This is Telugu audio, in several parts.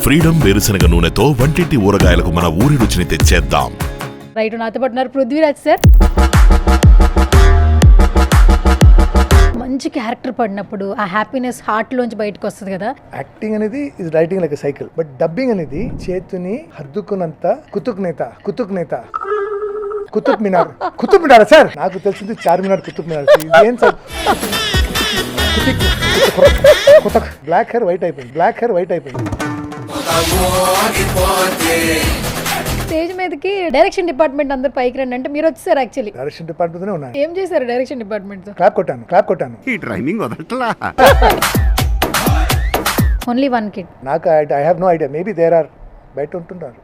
ఫ్రీడమ్ వేరుశనగ నూనెతో వంటింటి ఊరగాయలకు మన ఊరి రుచిని తెచ్చేద్దాం. రైట్, నాతో పాటున్నారు పృథ్వీరాజ్ సార్. మంచి క్యారెక్టర్ పడినప్పుడు ఆ హ్యాపీనెస్ హార్ట్ లోంచి బయటకు వస్తుంది కదా. యాక్టింగ్ అనేది is writing like cycle, but dubbing అనేది చేతిని హర్దుకున్నంత కుతుక్ మినార్ సార్. నాకు తెలిసింది చార్మినార్, కుతుక్ మినార్. ఏం సార్ కుతుక్ బ్లాక్ హెయిర్ వైట్ అయిపోయింది. స్టేజ్ మీదకి డైరెక్షన్ డిపార్ట్మెంట్ అందరు పైకి రండి అంటే మీరు వచ్చారు. యాక్చువల్లీ డైరెక్షన్ డిపార్ట్మెంట్ ఉన్నాయి. ఏం చేశారు డైరెక్షన్ డిపార్ట్మెంట్ తో? క్లాప్ కొట్టాను. ఈ ట్రైనింగ్ వదలట్లా. Only one kid. నాకు I have no idea, maybe there are బయట ఉంటున్నారు.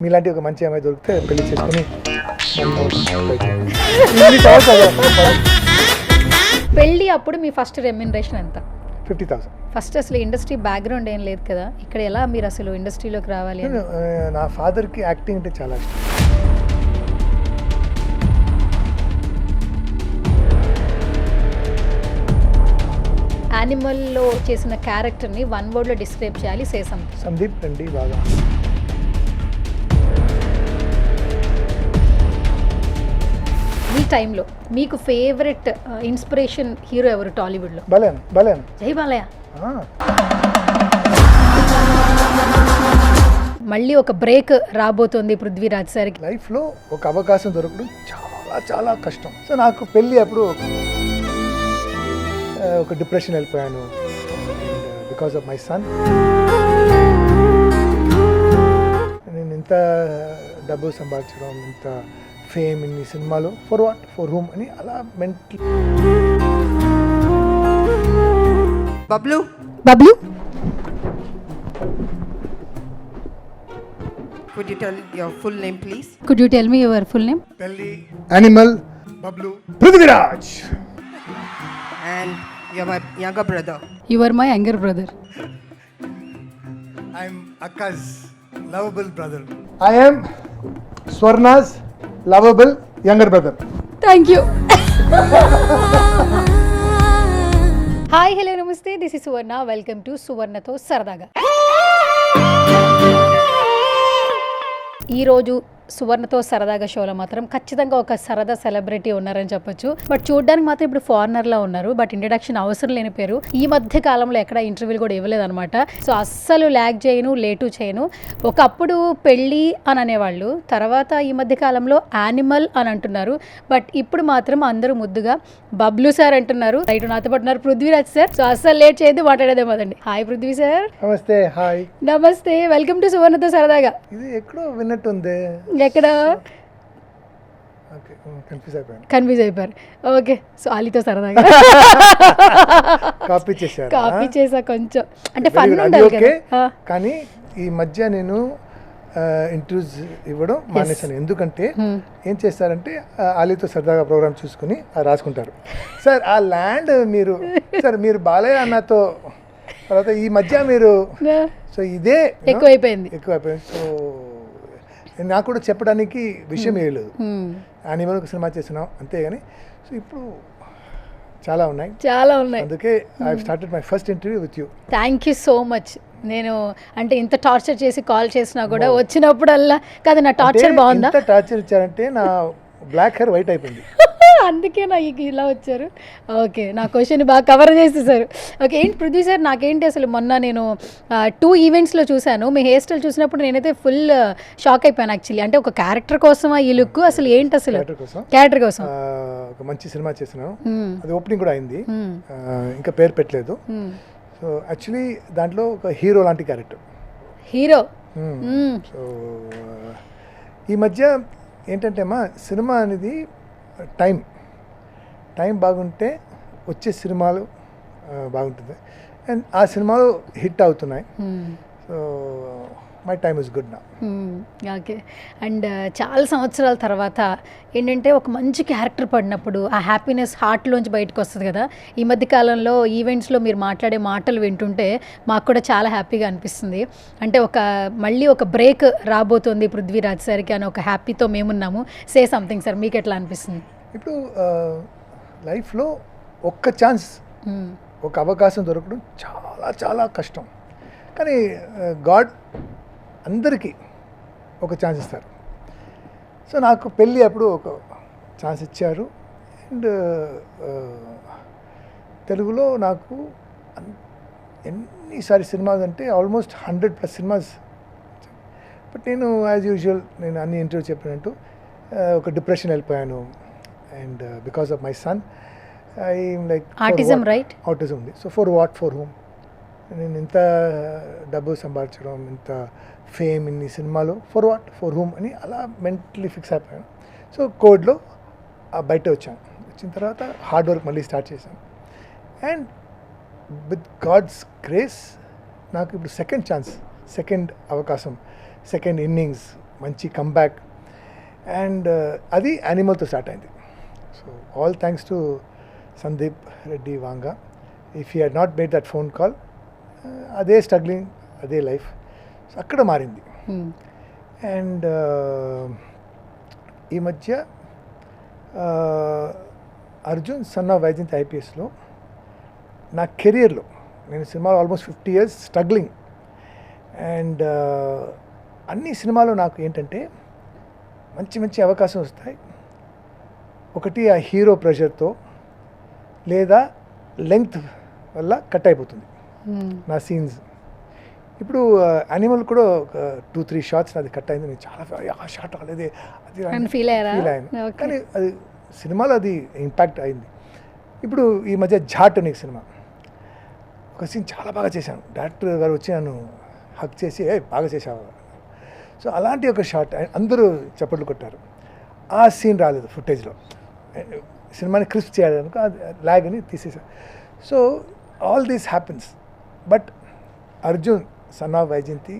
మీలాంటి ఒక మంచి అమ్మాయి దొరికితే పెళ్లి చేసుకుని పెళ్లి అప్పుడు మీ ఫస్ట్ రెమ్యునరేషన్ ఎంత? 50,000. ఫస్ట్ అసలు ఇండస్ట్రీ బ్యాక్గ్రౌండ్ ఏం లేదు కదా, ఇక్కడ ఎలా మీరు అసలు ఇండస్ట్రీలోకి రావాలి అని? నా ఫాదర్కి యాక్టింగ్ అంటే చాలా ఇష్టం. యానిమల్లో చేసిన క్యారెక్టర్ని వన్ వర్డ్లో డిస్క్రైబ్ చేయాలి. సేసం సందీప్ అండి బాగా. ఈ టైంలో మీకు ఫేవరెట్ ఇన్స్పిరేషన్ హీరో ఎవరు టాలీవుడ్లో? బలేన్ జై బాలయ్య. మళ్ళీ ఒక బ్రేక్ రాబోతోంది పృథ్వీరాజ్ సార్కి. లైఫ్లో ఒక అవకాశం దొరకడం చాలా చాలా కష్టం. సో నాకు పెళ్ళి అప్పుడు ఒక డిప్రెషన్ వెళ్ళిపోయాను బికాస్ ఆఫ్ మై సన్. నేను ఇంత డబ్బు సంపాదించడం, ఇంత ఫేమ్, ఇన్ని సినిమాలు ఫర్ వాట్, ఫర్ హూమ్ అని అలా mental. Bablu could you tell your full name please? Could you tell me your full name? పెళ్ళి animal Bablu Prithviraj. And you're my younger brother. You are my younger brother. I am Akka's lovable brother. I am Swarna's lovable younger brother. Thank you. Hi, hello, namaste. This is Suvarna. Welcome to సువర్ణతో సరదాగా. ఈరోజు సువర్ణతో సరదాగా షోలో మాత్రం ఖచ్చితంగా ఒక సరదా సెలబ్రిటీ ఉన్నారని చెప్పొచ్చు. బట్ చూడడానికి మాత్రం ఇప్పుడు ఫారినర్లా ఉన్నారు. బట్ ఇంట్రడక్షన్ అవసరం లేని పేరు. ఈ మధ్య కాలంలో ఎక్కడ ఇంటర్వ్యూలు కూడా ఇవ్వలేదన్నమాట. సో అస్సలు ల్యాగ్ చేయను, లేటు చేయను. ఒకప్పుడు పెళ్ళి అని అనేవాళ్ళు, తర్వాత ఈ మధ్య కాలంలో యానిమల్ అని అంటున్నారు. బట్ ఇప్పుడు మాత్రం అందరూ ముద్దుగా బబ్లు సార్ అంటున్నారు. రైట్, నాతో పాటున్నారు పృథ్వీరాజ్ సార్. సో అస్సలు లేట్ చేయొద్దు, మాట్లాడేదేమో అదండి. Hi Prithvi sir. నమస్తే. హాయ్. నమస్తే, వెల్కమ్ టు సువర్ణతో సరదాగా. ఇది ఎక్కడో విన్నట్టుంది. ఎక్కడ? కన్ఫ్యూజ్ అయిపోయాను. ఓకే, సో అలీతో సరదాగా కాపీ చేసా కొంచెం, అంటే ఫన్ ఉండాలి కదా. కానీ ఈ మధ్య నేను ఇంటర్వ్యూస్ ఇవ్వడం మానేశాను. ఎందుకంటే ఏం చేస్తారంటే అలీతో సరదాగా ప్రోగ్రామ్ చూసుకుని రాసుకుంటారు. సార్ ఆ ల్యాండ్ మీరు బాలయ్య అన్నతో తర్వాత ఈ మధ్య మీరు, సో ఇదే ఎక్కువైపోయింది. సో నాకు కూడా చెప్పడానికి విషయం ఏం లేదు. యానిమల్ ఒక సినిమా చేసినాం అంతేగాని. సో ఇప్పుడు చాలా ఉన్నాయి. అందుకే I started my first interview with you. Thank you so much. నేను అంటే ఇంత టార్చర్ చేసి కాల్ చేసినా కూడా వచ్చినప్పుడల్లా కాదు. నా టార్చర్ బాగుందా? ఇంత టార్చర్ ఇచ్చారంటే నా బ్లాక్ హెయిర్ వైట్ అయిపోయింది. అందుకే నా ఇలా వచ్చారు. ఓకే, నా క్వశ్చన్ బాగా కవర్ చేసేసారు. ఓకే, ఏంటి పృథ్వీ సార్, నాకేంటి అసలు మొన్న నేను 2 ఈవెంట్స్లో చూశాను. మీ హెయిర్ స్టైల్ చూసినప్పుడు నేనైతే ఫుల్ షాక్ అయిపోయాను యాక్చువల్లీ. అంటే ఒక క్యారెక్టర్ కోసమా ఈ లుక్? అసలు ఏంటి అసలు? క్యారెక్టర్ కోసం ఒక మంచి సినిమా చేసినాం. అది ఓపెనింగ్ కూడా అయింది, ఇంకా పేరు పెట్టలేదు. సో యాక్చువల్లీ దాంట్లో ఒక హీరో లాంటి క్యారెక్టర్. హీరో. సో ఈ మధ్య ఏంటంటే అమ్మా, సినిమా అనేది టైం బాగుంటే వచ్చే సినిమాలు బాగుంటుంది. అండ్ ఆ సినిమాలు హిట్ అవుతున్నాయి. So my time is good నా. ఓకే, అండ్ చాలా సంవత్సరాల తర్వాత ఏంటంటే ఒక మంచి క్యారెక్టర్ పడినప్పుడు ఆ హ్యాపీనెస్ హార్ట్లోంచి బయటకు వస్తుంది కదా. ఈ మధ్య కాలంలో ఈవెంట్స్లో మీరు మాట్లాడే మాటలు వింటుంటే మాకు కూడా చాలా హ్యాపీగా అనిపిస్తుంది. అంటే మళ్ళీ ఒక బ్రేక్ రాబోతోంది పృథ్వీరాజ్ సార్కి అని ఒక హ్యాపీతో మేమున్నాము. సే సంథింగ్ సార్, మీకు ఎట్లా అనిపిస్తుంది? ఇప్పుడు లైఫ్లో ఒక్క ఛాన్స్, ఒక అవకాశం దొరకడం చాలా చాలా కష్టం. కానీ గాడ్ అందరికీ ఒక ఛాన్స్ ఇస్తారు. సో నాకు పెళ్ళి అప్పుడు ఒక ఛాన్స్ ఇచ్చారు. అండ్ తెలుగులో నాకు ఎన్నిసారి సినిమాస్ అంటే ఆల్మోస్ట్ 100+ సినిమాస్. బట్ నేను యాజ్ యూజువల్ నేను అన్ని ఇంటర్వ్యూ చెప్పినట్టు ఒక డిప్రెషన్ వెళ్ళిపోయాను. And because of my son I like autism, right? Autism ఉంది. So for what, for home? నేను ఇంత డబ్బు సంపాదించడం, ఇంత ఫేమ్ ఇన్ని సినిమాలు, ఫర్ వాట్, ఫర్ హోమ్ అని అలా మెంటలీ ఫిక్స్ అయిపోయాను. సో కోడ్లో బయట వచ్చాను. వచ్చిన తర్వాత హార్డ్ వర్క్ మళ్ళీ స్టార్ట్ చేశాను. అండ్ విత్ గాడ్స్ గ్రేస్ నాకు ఇప్పుడు సెకండ్ ఛాన్స్, సెకండ్ అవకాశం, సెకండ్ ఇన్నింగ్స్, మంచి కంబ్యాక్. అండ్ అది యానిమల్తో స్టార్ట్ అయింది. So all thanks to Sandeep Reddy Vanga. If you had not made that phone call, అదే స్ట్రగ్లింగ్, అదే లైఫ్. సో అక్కడ మారింది. అండ్ ఈ మధ్య అర్జున్ సన్ ఆఫ్ వైజయంతి ఐపీఎస్లో నా కెరియర్లో నేను సినిమాలో ఆల్మోస్ట్ 50 years స్ట్రగ్లింగ్. అండ్ అన్ని సినిమాలు నాకు ఏంటంటే మంచి మంచి అవకాశం వస్తాయి. ఒకటి ఆ హీరో ప్రెషర్తో, లేదా లెంగ్త్ వల్ల కట్ అయిపోతుంది నా సీన్స్. ఇప్పుడు యానిమల్ కూడా ఒక 2-3 షాట్స్ అది కట్ అయింది. నేను చాలా ఆ షాట్ రాలేదే అది ఫీల్ ఫీల్ అయ్యాను. కానీ అది సినిమాలో అది ఇంపాక్ట్ అయింది. ఇప్పుడు ఈ మధ్య ఝాట్ అనే సినిమా ఒక సీన్ చాలా బాగా చేశాను. డైరెక్టర్ గారు వచ్చి నన్ను హక్ చేసి బాగా చేశావు. సో అలాంటి ఒక షాట్ అందరూ చప్పట్లు కొట్టారు. ఆ సీన్ రాలేదు ఫుటేజ్లో. సినిమాని క్రిస్ప్ చేయాలనుకో అది లాగ్ అని తీసేసాను. So all these happens. But Arjun son of Vyjayanthi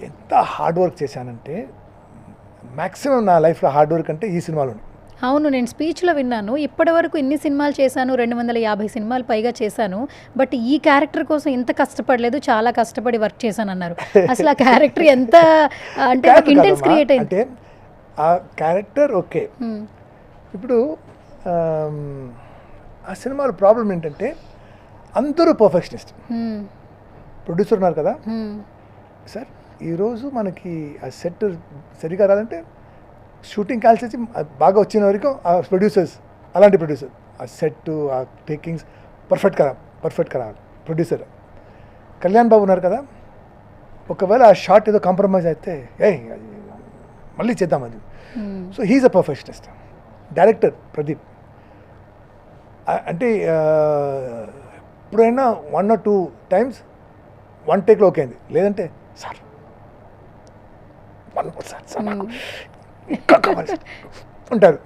ఎంత హార్డ్ వర్క్ చేశానంటే, మ్యాక్సిమం నా లైఫ్లో హార్డ్ వర్క్ అంటే ఈ సినిమాలోనే. అవును, నేను స్పీచ్లో విన్నాను. ఇప్పటివరకు ఇన్ని సినిమాలు చేశాను, 250 సినిమాలు పైగా చేశాను, బట్ ఈ క్యారెక్టర్ కోసం ఇంత కష్టపడలేదు, చాలా కష్టపడి వర్క్ చేశాను అన్నారు. అసలు ఆ క్యారెక్టర్ ఎంత అంటే ఇంటెన్స్ క్రియేట్ అయింది. అంటే ఆ క్యారెక్టర్ ఓకే. ఇప్పుడు ఆ సినిమాలో ప్రాబ్లం ఏంటంటే అందరూ పర్ఫెక్షనిస్ట్. ప్రొడ్యూసర్ ఉన్నారు కదా సార్, ఈరోజు మనకి ఆ సెట్ సరిగా రాదంటే షూటింగ్ కాల్చేసి బాగా వచ్చిన వరకు ఆ ప్రొడ్యూసర్స్, అలాంటి ప్రొడ్యూసర్ ఆ సెట్ ఆ టేకింగ్స్ పర్ఫెక్ట్గా రావాలి. ప్రొడ్యూసర్ కళ్యాణ్ బాబు ఉన్నారు కదా, ఒకవేళ ఆ షాట్ ఏదో కాంప్రమైజ్ అయితే మళ్ళీ చేద్దాం అది. So he's a perfectionist. Director Pradeep అంటే ఎప్పుడైనా 1 or 2 times 1 takeలో ఓకే అయింది. లేదంటే సార్ 1 more సార్ ఇంకా కావాలి ఉంటారు.